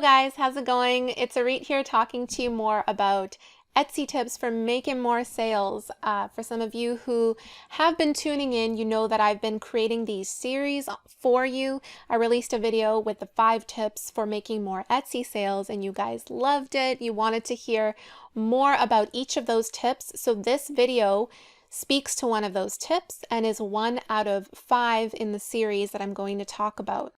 guys, how's it going? It's Auret here talking to you more about Etsy tips for making more sales. For some of you who have been tuning in, you know that I've been creating these series for you. I released a video with the 5 tips for making more Etsy sales and you guys loved it. You wanted to hear more about each of those tips. So this video speaks to one of those tips and is 1 out of 5 in the series that I'm going to talk about.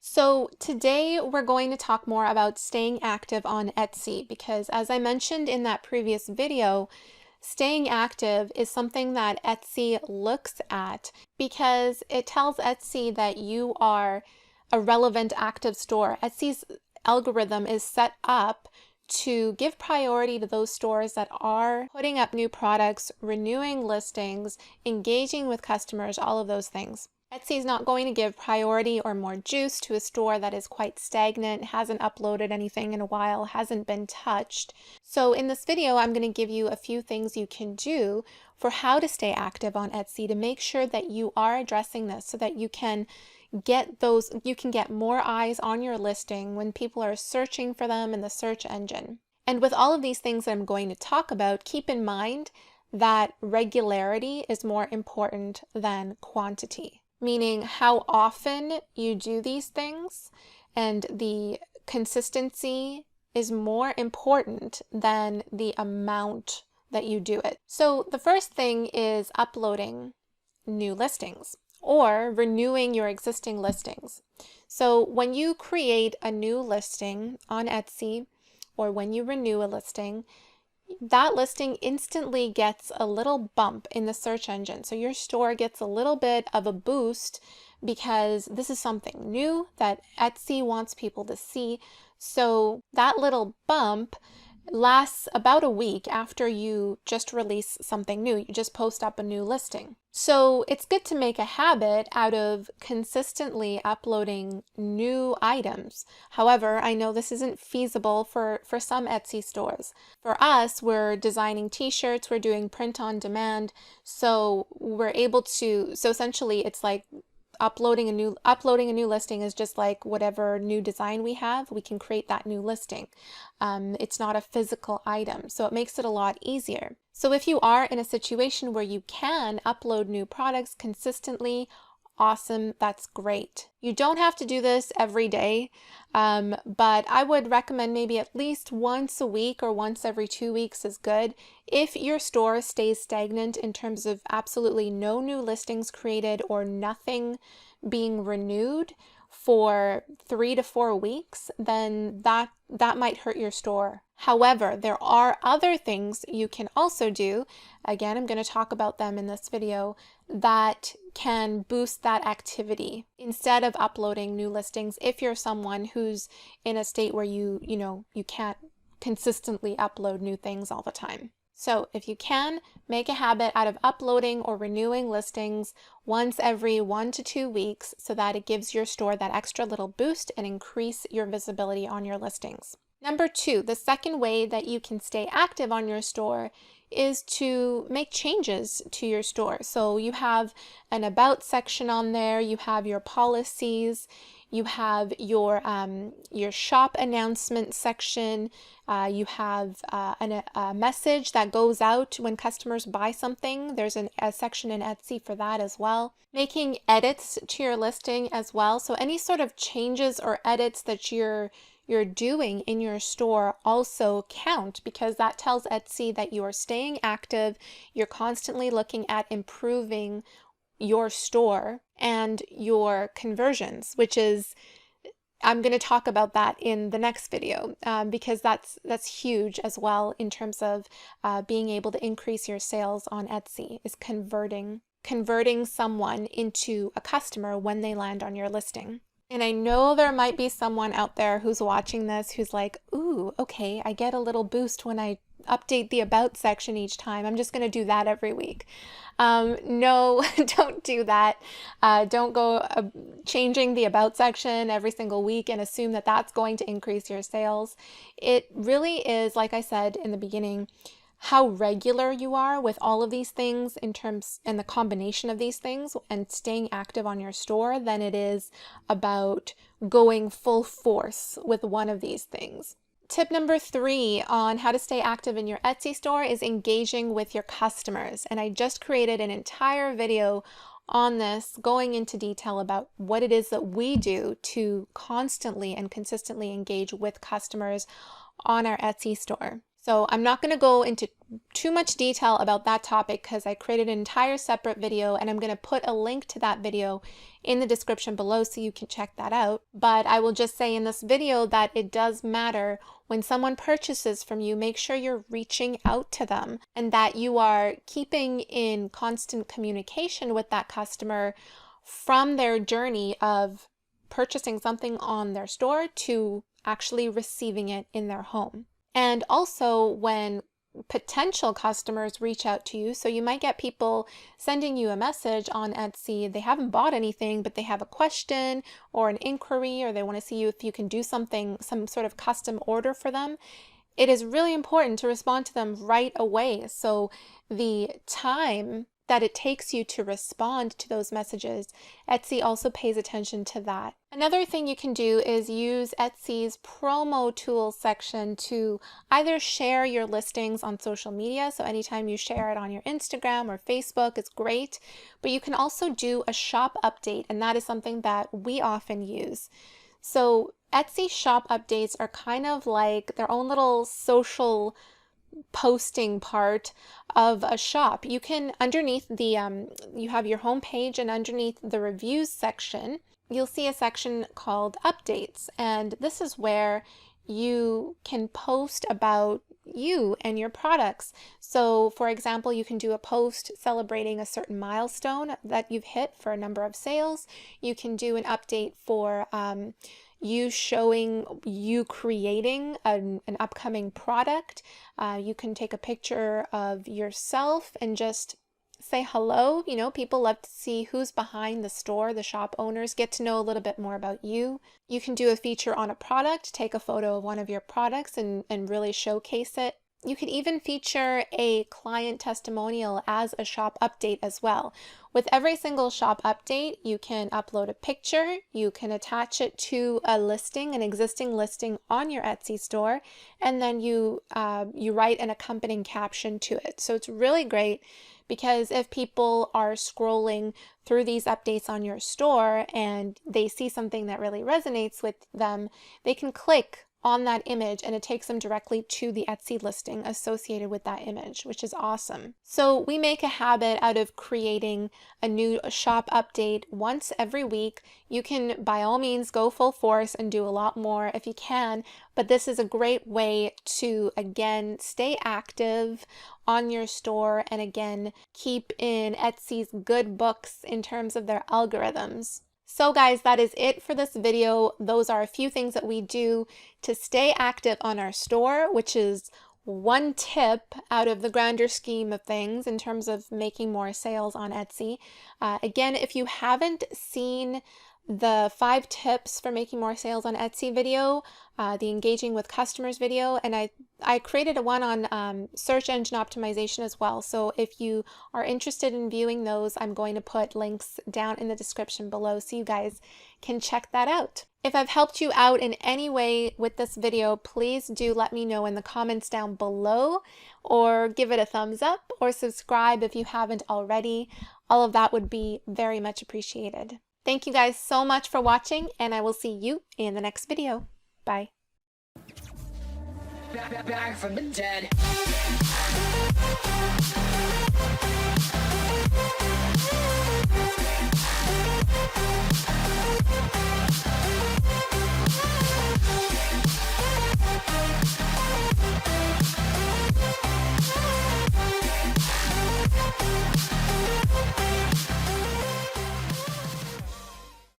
So today we're going to talk more about staying active on Etsy because, as I mentioned in that previous video, staying active is something that Etsy looks at because it tells Etsy that you are a relevant active store. Etsy's algorithm is set up to give priority to those stores that are putting up new products, renewing listings, engaging with customers, all of those things. Etsy is not going to give priority or more juice to a store that is quite stagnant, hasn't uploaded anything in a while, hasn't been touched. So in this video, I'm going to give you a few things you can do for how to stay active on Etsy to make sure that you are addressing this so that you can get more eyes on your listing when people are searching for them in the search engine. And with all of these things that I'm going to talk about, keep in mind that regularity is more important than quantity. Meaning how often you do these things and the consistency is more important than the amount that you do it. So the first thing is uploading new listings or renewing your existing listings. So when you create a new listing on Etsy or when you renew a listing, that listing instantly gets a little bump in the search engine. So your store gets a little bit of a boost because this is something new that Etsy wants people to see. So that little bump lasts about a week after you just release something new. You just post up a new listing. So it's good to make a habit out of consistently uploading new items. However, I know this isn't feasible for some Etsy stores. For us, we're designing t-shirts, we're doing print on demand, so we're able to, so essentially it's like uploading a new listing is just like whatever new design we have, we can create that new listing. It's not a physical item, so it makes it a lot easier. So if you are in a situation where you can upload new products consistently, awesome, that's great. You don't have to do this every day, but I would recommend maybe at least once a week or once every 2 weeks is good. If your store stays stagnant in terms of absolutely no new listings created or nothing being renewed for 3 to 4 weeks, then that might hurt your store. However, there are other things you can also do. Again, I'm going to talk about them in this video that can boost that activity instead of uploading new listings if you're someone who's in a state where you can't consistently upload new things all the time. So if you can, make a habit out of uploading or renewing listings once every 1 to 2 weeks so that it gives your store that extra little boost and increase your visibility on your listings. Number 2, the second way that you can stay active on your store is to make changes to your store. So you have an about section on there, you have your policies, you have your shop announcement section, you have a message that goes out when customers buy something. There's a section in Etsy for that as well. Making edits to your listing as well. So any sort of changes or edits that you're doing in your store also count because that tells Etsy that you are staying active, you're constantly looking at improving your store and your conversions, which is, I'm going to talk about that in the next video because that's huge as well in terms of being able to increase your sales on Etsy, is converting someone into a customer when they land on your listing. And I know there might be someone out there who's watching this who's like, ooh, okay, I get a little boost when I update the about section each time. I'm just going to do that every week. No, don't do that. Don't go changing the about section every single week and assume that that's going to increase your sales. It really is, like I said in the beginning, how regular you are with all of these things in terms and the combination of these things and staying active on your store than it is about going full force with one of these things. Tip number 3 on how to stay active in your Etsy store is engaging with your customers. And I just created an entire video on this, going into detail about what it is that we do to constantly and consistently engage with customers on our Etsy store. So I'm not going to go into too much detail about that topic because I created an entire separate video, and I'm going to put a link to that video in the description below so you can check that out. But I will just say in this video that it does matter when someone purchases from you, make sure you're reaching out to them and that you are keeping in constant communication with that customer from their journey of purchasing something on their store to actually receiving it in their home. And also when potential customers reach out to you, so you might get people sending you a message on Etsy, they haven't bought anything, but they have a question or an inquiry, or they want to see you if you can do something, some sort of custom order for them. It is really important to respond to them right away. So the time that it takes you to respond to those messages, Etsy also pays attention to that. Another thing you can do is use Etsy's promo tools section to either share your listings on social media. So anytime you share it on your Instagram or Facebook, it's great. But you can also do a shop update, and that is something that we often use. So Etsy shop updates are kind of like their own little social posting part of a shop. You can, underneath the, you have your home page, and underneath the reviews section, you'll see a section called updates. And this is where you can post about you and your products. So for example, you can do a post celebrating a certain milestone that you've hit for a number of sales. You can do an update for you showing you creating an upcoming product. You can take a picture of yourself and just say hello. You know, people love to see who's behind the store. The shop owners get to know a little bit more about you. You can do a feature on a product, take a photo of one of your products and really showcase it. You could even feature a client testimonial as a shop update as well. With every single shop update, you can upload a picture, you can attach it to a listing, an existing listing on your Etsy store, and then you write an accompanying caption to it. So it's really great because if people are scrolling through these updates on your store and they see something that really resonates with them, they can click on that image and it takes them directly to the Etsy listing associated with that image, which is awesome. So we make a habit out of creating a new shop update once every week. You can by all means go full force and do a lot more if you can, but this is a great way to again stay active on your store and again keep in Etsy's good books in terms of their algorithms. So guys, that is it for this video. Those are a few things that we do to stay active on our store, which is one tip out of the grander scheme of things in terms of making more sales on Etsy. Again, if you haven't seen the 5 tips for making more sales on Etsy video, the engaging with customers video, and I created a one on search engine optimization as well. So if you are interested in viewing those, I'm going to put links down in the description below so you guys can check that out. If I've helped you out in any way with this video, please do let me know in the comments down below, or give it a thumbs up or subscribe if you haven't already. All of that would be very much appreciated. Thank you guys so much for watching, and I will see you in the next video. Bye. Back from the dead.